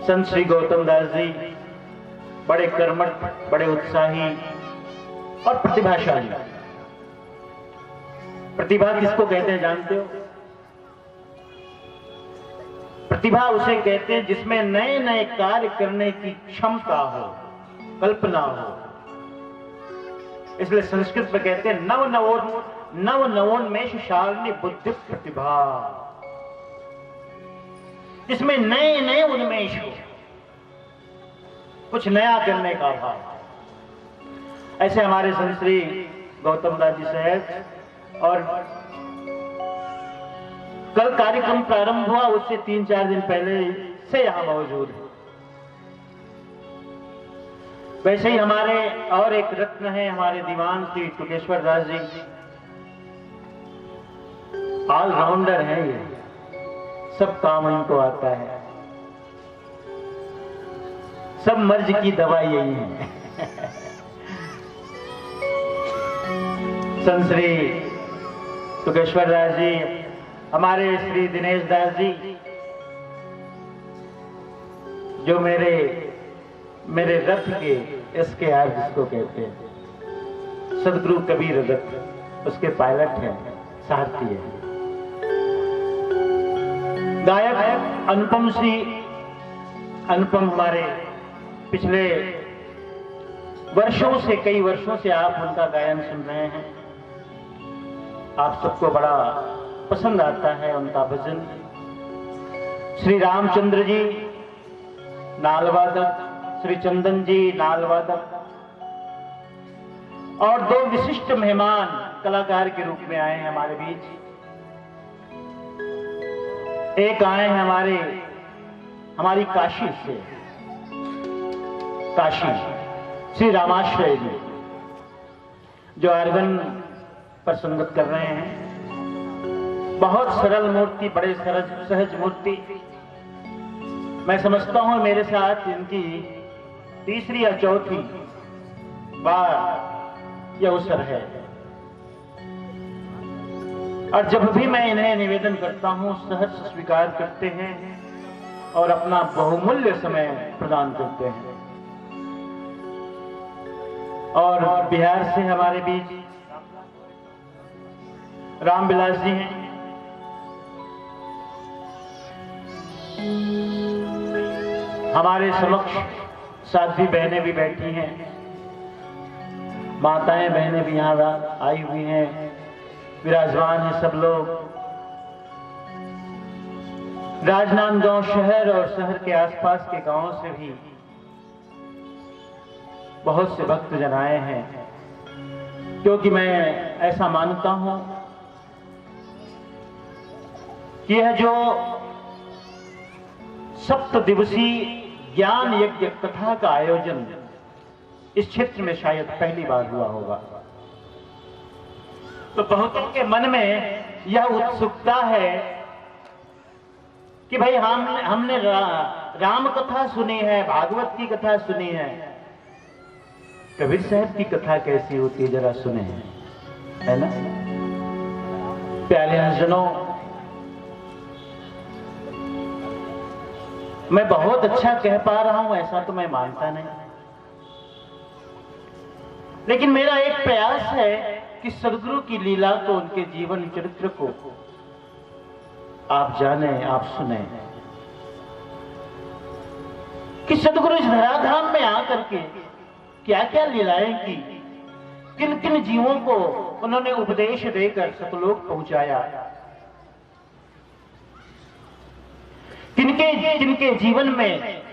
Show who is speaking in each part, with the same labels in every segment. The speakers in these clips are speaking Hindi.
Speaker 1: संत श्री गौतम दास जी बड़े कर्मठ, बड़े उत्साही और प्रतिभाशाली। प्रतिभा किसको कहते हैं जानते हो? प्रतिभा उसे कहते हैं जिसमें नए नए कार्य करने की क्षमता हो, कल्पना हो। इसलिए संस्कृत में कहते हैं नव नवोन्मेषशालिनी बुद्धि प्रतिभा, जिसमें नए नए उन्मेष हो, कुछ नया करने का भाव। ऐसे हमारे संत श्री गौतम दास जी साहब, और कल कार्यक्रम प्रारंभ हुआ उससे 3-4 दिन पहले से यहां मौजूद है। वैसे ही हमारे और एक रत्न है हमारे दीवान श्री टुकेश्वर दास जी, ऑलराउंडर है ये, सब काम इनको आता है, सब मर्ज की दवा यही है। संत श्री टुकेश्वर दास जी, हमारे श्री दिनेश दास जी, जो मेरे रथ के इसके आर जिसको कहते हैं, सदगुरु कबीर रथ, उसके पायलट हैं, सारथी है। गायक अनुपम हमारे पिछले वर्षों से, कई वर्षों से आप उनका गायन सुन रहे हैं, आप सबको बड़ा पसंद आता है उनका भजन। श्री रामचंद्र जी नालवादक, श्री चंदन जी नालवादक, और 2 विशिष्ट मेहमान कलाकार के रूप में आए हैं हमारे बीच। एक आए हैं हमारी काशी से, काशी श्री रामाश्रय जी, जो आर्गन पर संगत कर रहे हैं। बहुत सरल मूर्ति, बड़े सहज मूर्ति। मैं समझता हूं मेरे साथ इनकी 3री या 4थी बार यह अवसर है, और जब भी मैं इन्हें निवेदन करता हूं सहर्ष स्वीकार करते हैं और अपना बहुमूल्य समय प्रदान करते हैं। और बिहार से हमारे बीच रामविलास जी हैं, हमारे समक्ष साध्वी बहनें भी बैठी हैं, माताएं बहनें भी यहां आई हुई हैं, विराजमान हैं सब लोग। राजनांदगांव शहर और शहर के आसपास के गांवों से भी बहुत से भक्तजन आए हैं, क्योंकि मैं ऐसा मानता हूं कि यह जो 7 दिवसीय ज्ञान यज्ञ कथा का आयोजन इस क्षेत्र में शायद पहली बार हुआ होगा, तो बहुतों के मन में यह उत्सुकता है कि भाई हमने राम कथा सुनी है, भागवत की कथा सुनी है, कबीर साहब की कथा कैसी होती है जरा सुने, है ना। प्यारे हंसजनों, मैं बहुत अच्छा कह पा रहा हूं ऐसा तो मैं मानता नहीं, लेकिन मेरा एक प्रयास है कि सदगुरु की लीला को, उनके जीवन चरित्र को आप जाने, आप सुने कि सदगुरु इस धराधाम में आकर के क्या क्या लीलाएं की, किन किन जीवों को उन्होंने उपदेश देकर सतलोक पहुंचाया, जिनके जीवन में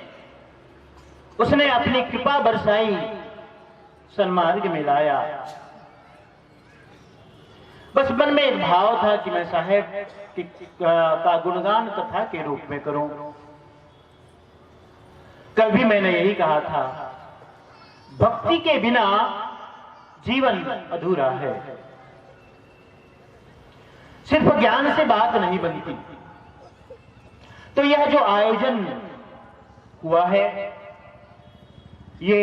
Speaker 1: उसने अपनी कृपा बरसाई, सन्मार्ग में लाया। बस मन में एक भाव था कि मैं साहेब का गुणगान कथा के रूप में करूं। कल भी मैंने यही कहा था, भक्ति के बिना जीवन अधूरा है। सिर्फ ज्ञान से बात नहीं बनती। तो यह जो आयोजन हुआ है, ये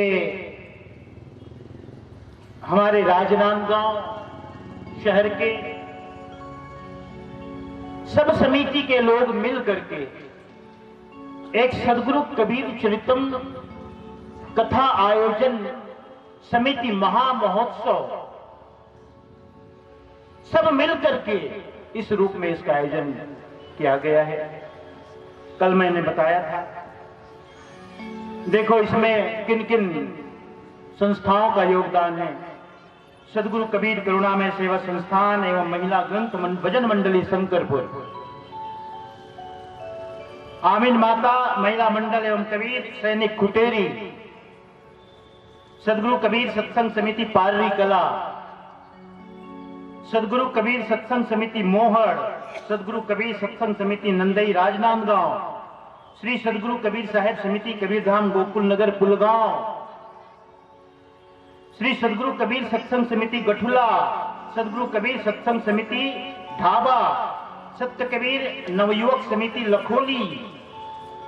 Speaker 1: हमारे राजनांदगांव शहर के सब समिति के लोग मिल करके एक सदगुरु कबीर चरितम कथा आयोजन समिति महामहोत्सव सब मिलकर के इस रूप में इसका आयोजन किया गया है। कल मैंने बताया था, देखो इसमें किन किन संस्थाओं का योगदान है। सदगुरु कबीर करुणामय सेवा संस्थान एवं महिला ग्रंथ भजन मंडली शंकरपुर, आमीन माता महिला मंडल एवं कबीर सैनिक कुटेरी, सदगुरु कबीर सत्संग समिति पाररी कला, सदगुरु कबीर सत्संग समिति मोहड़, सदगुरु कबीर सत्संग समिति नंदई राजनांदगांव, श्री सदगुरु कबीर साहेब समिति कबीरधाम गोकुल नगर पुलगांव, श्री सदगुरु कबीर सत्संग समिति गठुला, सदगुरु कबीर सत्संग समिति ढाबा, सत्य कबीर नवयुवक समिति लखोली,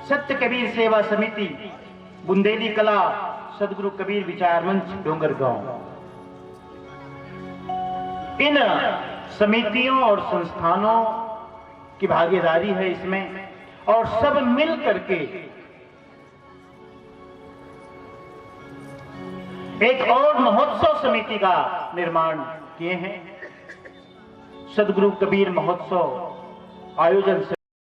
Speaker 1: सत्य कबीर सेवा समिति बुंदेली कला, सदगुरु कबीर विचार मंच डोंगरगांव। इन समितियों और संस्थानों की भागीदारी है इसमें, और सब मिल करके एक और महोत्सव समिति का निर्माण किए हैं। सदगुरु कबीर महोत्सव आयोजन